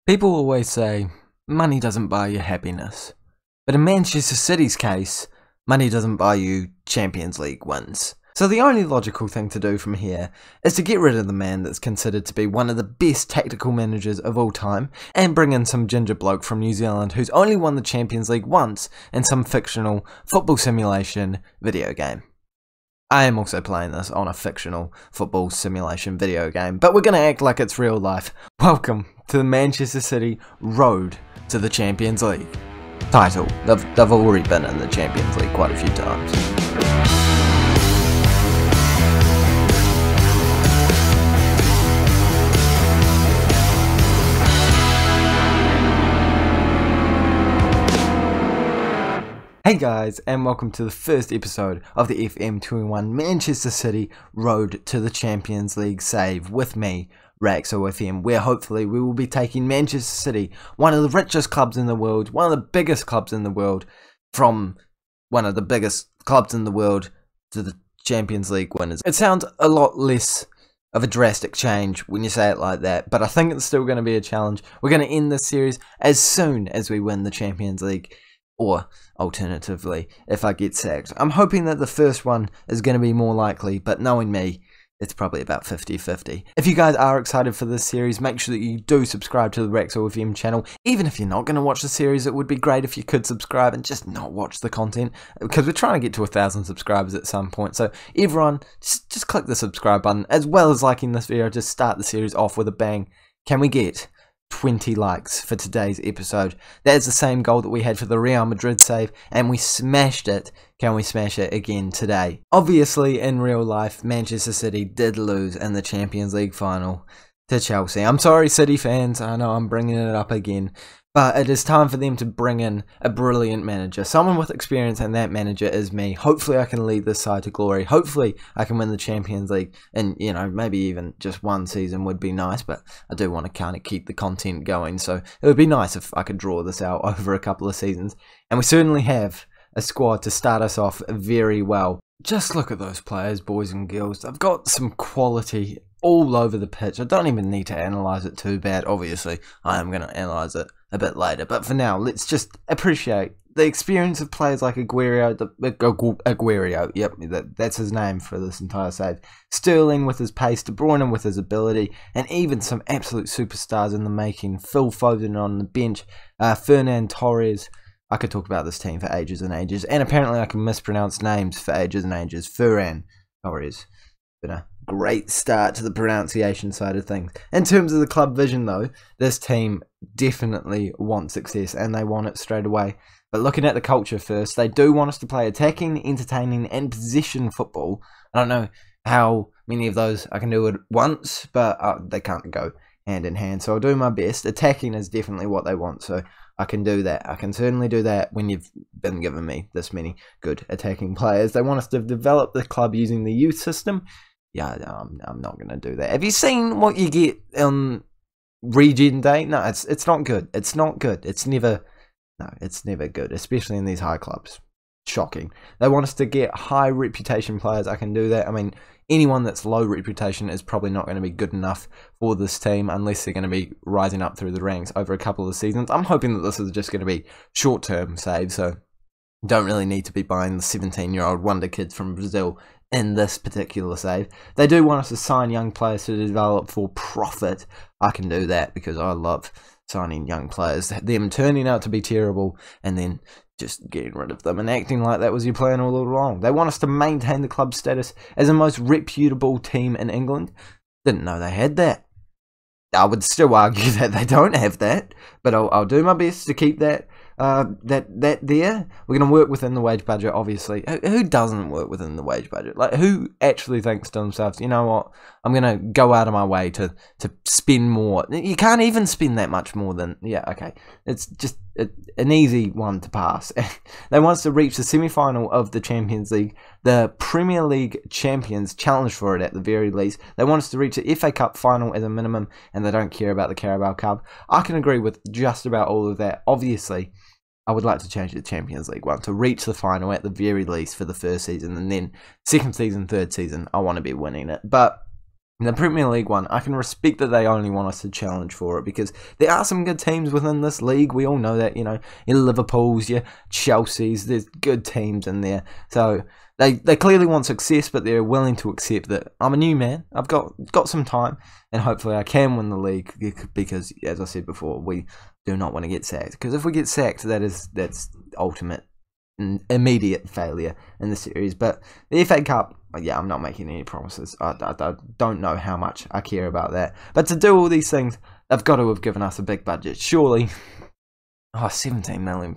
People always say, money doesn't buy you happiness. But in Manchester City's case, money doesn't buy you Champions League wins. So the only logical thing to do from here is to get rid of the man that's considered to be one of the best tactical managers of all time and bring in some ginger bloke from New Zealand who's only won the Champions League once in some fictional football simulation video game. I am also playing this on a fictional football simulation video game, but we're going to act like it's real life. Welcome to the Manchester City Road to the Champions League title. They've already been in the Champions League quite a few times. Hey guys, and welcome to the first episode of the FM21 Manchester City Road to the Champions League save with me, Raxo FM, where hopefully we will be taking Manchester City, one of the richest clubs in the world, one of the biggest clubs in the world, from one of the biggest clubs in the world to the Champions League winners. It sounds a lot less of a drastic change when you say it like that, but I think it's still going to be a challenge. We're going to end this series as soon as we win the Champions League. Or, alternatively, if I get sacked. I'm hoping that the first one is going to be more likely, but knowing me, it's probably about 50-50. If you guys are excited for this series, make sure that you do subscribe to the Raxo FM channel. Even if you're not going to watch the series, it would be great if you could subscribe and just not watch the content, because we're trying to get to 1,000 subscribers at some point. So everyone, just click the subscribe button, as well as liking this video. Just start the series off with a bang. Can we get 20 likes for today's episode? That is the same goal that we had for the Real Madrid save, and we smashed it. Can we smash it again today? Obviously, in real life, Manchester City did lose in the Champions League final to Chelsea. I'm sorry, City fans, I know I'm bringing it up again, but it is time for them to bring in a brilliant manager, someone with experience, and that manager is me. Hopefully I can lead this side to glory. Hopefully I can win the Champions League, and you know, maybe even just one season would be nice, but I do want to kind of keep the content going, so it would be nice if I could draw this out over a couple of seasons. And we certainly have a squad to start us off very well. Just look at those players, boys and girls. They've got some quality all over the pitch. I don't even need to analyse it too bad. Obviously, I am going to analyse it a bit later. But for now, let's just appreciate the experience of players like Aguero. Aguero, yep, that's his name for this entire save. Sterling with his pace, De Bryune with his ability, and even some absolute superstars in the making. Phil Foden on the bench, Fernand Torres. I could talk about this team for ages and ages, and apparently I can mispronounce names for ages and ages. Ferran Torres. Been a great start to the pronunciation side of things. In terms of the club vision though, this team definitely wants success, and they want it straight away. But looking at the culture first, they do want us to play attacking, entertaining, and possession football. I don't know how many of those I can do at once, but they can't go hand in hand, so I'll do my best. Attacking is definitely what they want, so I can do that. I can certainly do that when you've been giving me this many good attacking players. They want us to develop the club using the youth system. Yeah, I'm not going to do that. Have you seen what you get on Regen Day? No, it's not good. It's not good. It's never good, especially in these high clubs. Shocking. They want us to get high reputation players. I can do that. I mean, anyone that's low reputation is probably not going to be good enough for this team unless they're going to be rising up through the ranks over a couple of seasons. I'm hoping that this is just going to be short-term saves, so don't really need to be buying the 17-year-old wonder kids from Brazil in this particular save. They do want us to sign young players to develop for profit. I can do that because I love signing young players, them turning out to be terrible and then just getting rid of them and acting like that was your plan all along. They want us to maintain the club's status as the most reputable team in England. Didn't know they had that. I would still argue that they don't have that, but I'll do my best to keep that there. We're going to work within the wage budget, obviously. Who doesn't work within the wage budget? Like, who actually thinks to themselves, you know what, I'm going to go out of my way to spend more. You can't even spend that much more than, yeah, okay. It's just an easy one to pass. They want us to reach the semi-final of the Champions League. The Premier League champions challenge for it at the very least. They want us to reach the FA Cup final as a minimum, and they don't care about the Carabao Cup. I can agree with just about all of that. Obviously, I would like to change the Champions League one to reach the final at the very least for the first season, and then second season, third season, I want to be winning it. But In the Premier League one, I can respect that they only want us to challenge for it because there are some good teams within this league. We all know that, your Liverpools, your Chelseas, there's good teams in there. So they clearly want success, but they're willing to accept that I'm a new man. I've got some time, and hopefully I can win the league because, as I said before, we do not want to get sacked. Because if we get sacked, that's ultimate and immediate failure in the series. But the FA Cup, yeah, I'm not making any promises. I don't know how much I care about that. But to do all these things, they've got to have given us a big budget. Surely, £17 million.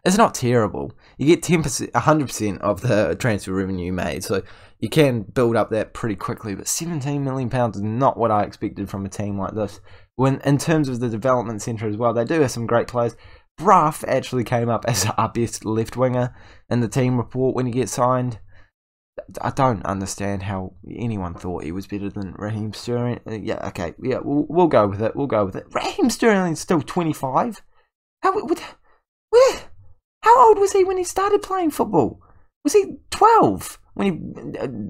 It's not terrible. You get 100% of the transfer revenue made. So you can build up that pretty quickly. But £17 million is not what I expected from a team like this. When in terms of the development centre as well, they do have some great players. Bruff actually came up as our best left winger in the team report when he gets signed. I don't understand how anyone thought he was better than Raheem Sterling. Yeah, okay, yeah, we'll go with it. We'll go with it. Raheem Sterling's still 25. How old was he when he started playing football? Was he 12 when he?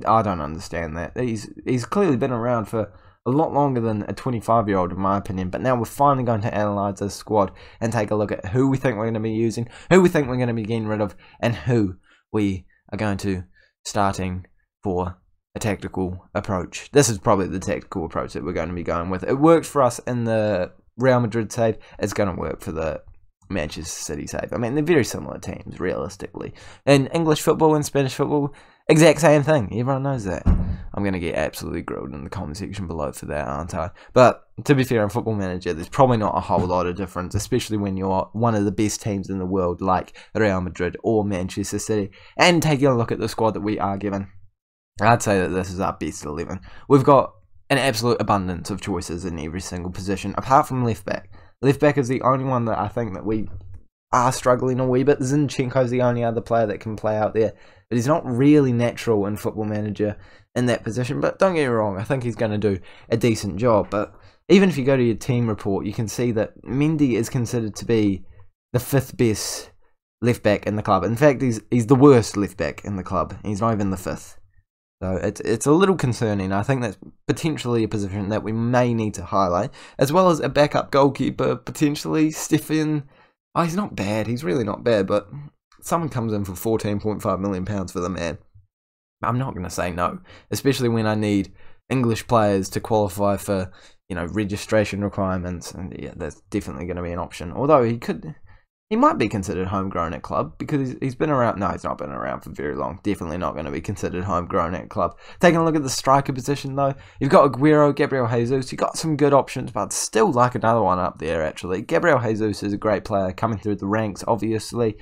I don't understand that. He's clearly been around for a lot longer than a 25-year-old, in my opinion. But now we're finally going to analyse this squad and take a look at who we think we're going to be using, who we think we're going to be getting rid of, and who we are going to starting for a tactical approach. This is probably the tactical approach that we're going to be going with. It worked for us in the Real Madrid save. It's going to work for the Manchester City save. I mean, they're very similar teams, realistically. In English football and Spanish football, exact same thing. Everyone knows that. I'm going to get absolutely grilled in the comment section below for that, aren't I? But to be fair, in Football Manager, there's probably not a whole lot of difference, especially when you're one of the best teams in the world like Real Madrid or Manchester City. And taking a look at the squad that we are given, I'd say that this is our best 11. We've got an absolute abundance of choices in every single position, apart from left back. Left back is the only one that I think that we are struggling a wee bit. Zinchenko's the only other player that can play out there, but he's not really natural in Football Manager in that position. But don't get me wrong, I think he's going to do a decent job. But even if you go to your team report, you can see that Mendy is considered to be the 5th best left back in the club. In fact, he's the worst left back in the club. He's not even the 5th. So it's a little concerning. I think that's potentially a position that we may need to highlight, as well as a backup goalkeeper, potentially. Stefan, oh, he's not bad. He's really not bad, but someone comes in for £14.5 million for the man. I'm not going to say no, especially when I need English players to qualify for, registration requirements. And yeah, that's definitely going to be an option. Although he might be considered homegrown at club because he's been around. No, he's not been around for very long. Definitely not going to be considered homegrown at club. Taking a look at the striker position though, you've got Aguero, Gabriel Jesus. You've got some good options, but still like another one up there actually. Gabriel Jesus is a great player coming through the ranks, obviously.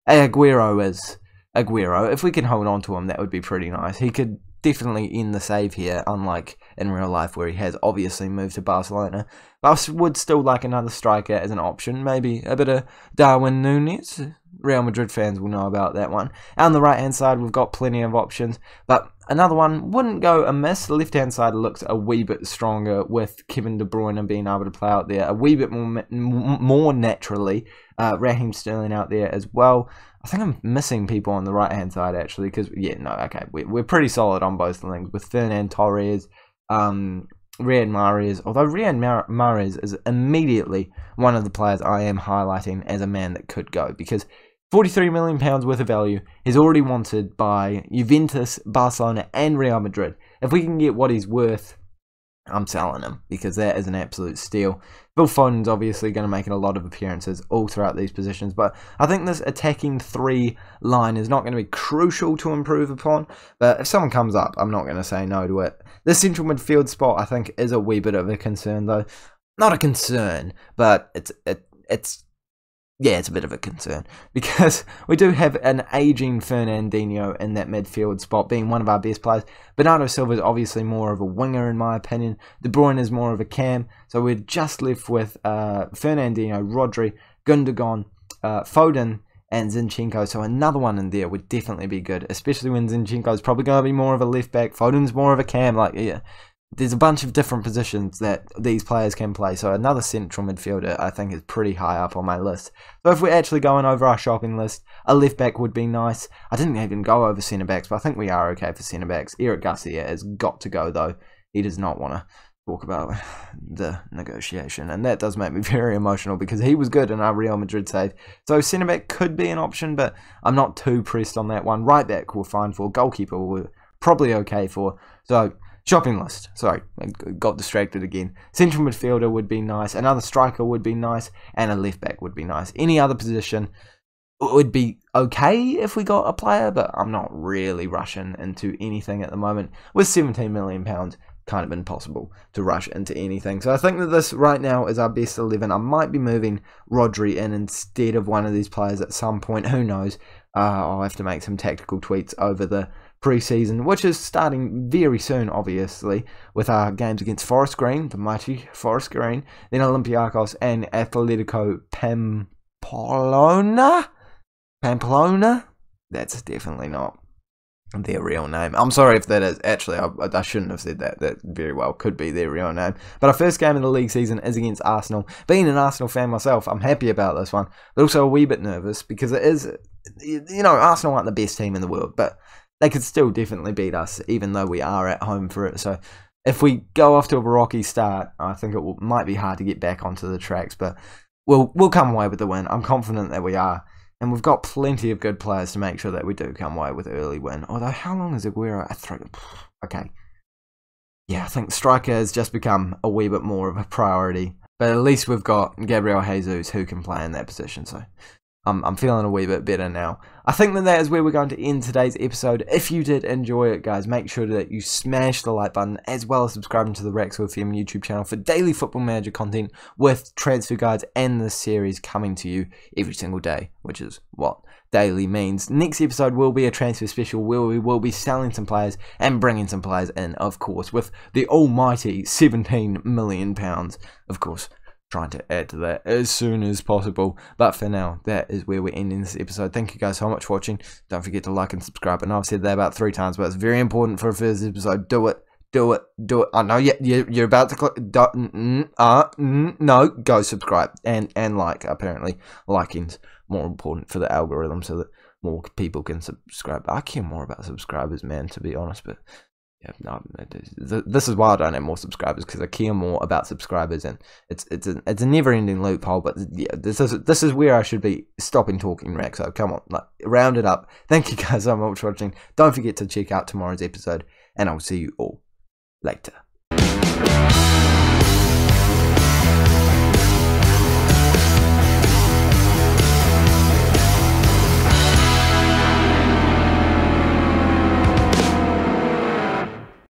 Aguero is Aguero. If we can hold on to him, that would be pretty nice. He could definitely end the save here, unlike in real life where he has obviously moved to Barcelona. But I would still like another striker as an option, maybe a bit of Darwin Núñez. Real Madrid fans will know about that one. On the right hand side, we've got plenty of options, but another one wouldn't go amiss. The left hand side looks a wee bit stronger with Kevin De Bruyne being able to play out there a wee bit more naturally. Raheem Sterling out there as well. I think I'm missing people on the right hand side actually, because we're pretty solid on both the links with Fernan Torres, Riyad Mahrez. Although Riyad Mahrez is immediately one of the players I am highlighting as a man that could go, because £43 million worth of value is already wanted by Juventus, Barcelona and Real Madrid. If we can get what he's worth, I'm selling him, because that is an absolute steal. Phil Foden's obviously going to make a lot of appearances all throughout these positions, but I think this attacking 3 line is not going to be crucial to improve upon, but if someone comes up, I'm not going to say no to it. The central midfield spot, I think, is a wee bit of a concern, though. Not a concern, but it's a bit of a concern, because we do have an aging Fernandinho in that midfield spot, being one of our best players. Bernardo Silva is obviously more of a winger in my opinion. De Bruyne is more of a cam, so we're just left with Fernandinho, Rodri, Gundogan, Foden and Zinchenko. So another one in there would definitely be good, especially when Zinchenko is probably going to be more of a left back, Foden's more of a cam. There's a bunch of different positions that these players can play, so another central midfielder I think is pretty high up on my list. So if we're actually going over our shopping list, a left back would be nice. I didn't even go over centre backs, but I think we are okay for centre backs. Eric Garcia has got to go though. he does not want to talk about the negotiation, and that does make me very emotional because he was good in our Real Madrid side. So centre back could be an option, but I'm not too pressed on that one. Right back we're fine for. Goalkeeper we're probably okay for. So shopping list. Sorry, I got distracted again. Central midfielder would be nice. Another striker would be nice, and a left back would be nice. Any other position would be okay if we got a player, but I'm not really rushing into anything at the moment. With £17 million, kind of impossible to rush into anything. So I think that this right now is our best 11. I might be moving Rodri in instead of one of these players at some point. Who knows? I'll have to make some tactical tweaks over the pre-season, which is starting very soon, obviously, with our games against Forest Green, the mighty Forest Green, then Olympiacos and Atletico Pamplona? That's definitely not their real name. I'm sorry if that is. Actually, I shouldn't have said that. That very well could be their real name. But our first game in the league season is against Arsenal. Being an Arsenal fan myself, I'm happy about this one, but also a wee bit nervous because it is, you know, Arsenal aren't the best team in the world, but they could still definitely beat us, even though we are at home for it. So if we go off to a rocky start, I think it might be hard to get back onto the tracks, but we'll come away with the win. I'm confident that we are. And we've got plenty of good players to make sure that we do come away with an early win. Although, how long is Aguero? Okay. Yeah, I think striker has just become a wee bit more of a priority. But at least we've got Gabriel Jesus who can play in that position. So I'm feeling a wee bit better now. I think that is where we're going to end today's episode. If you did enjoy it, guys, make sure that you smash the like button as well as subscribing to the Raxo FM YouTube channel for daily Football Manager content with transfer guides and this series coming to you every single day, which is what daily means. Next episode will be a transfer special where we will be selling some players and bringing some players in, of course, with the almighty £17 million, of course. Trying to add to that as soon as possible, but for now that is where we're ending this episode. Thank you guys so much for watching. Don't forget to like and subscribe. I know I've said that about 3 times, but it's very important for a first episode. Do it. I know you're about to click. No, go subscribe and like. Apparently liking's more important for the algorithm so that more people can subscribe. I care more about subscribers, man, to be honest, but yeah, no, this is why I don't have more subscribers, because I care more about subscribers, and it's a never-ending loophole. But yeah, this is where I should be stopping talking, Rack. So come on, like, round it up. Thank you guys so much for watching. Don't forget to check out tomorrow's episode, and I'll see you all later.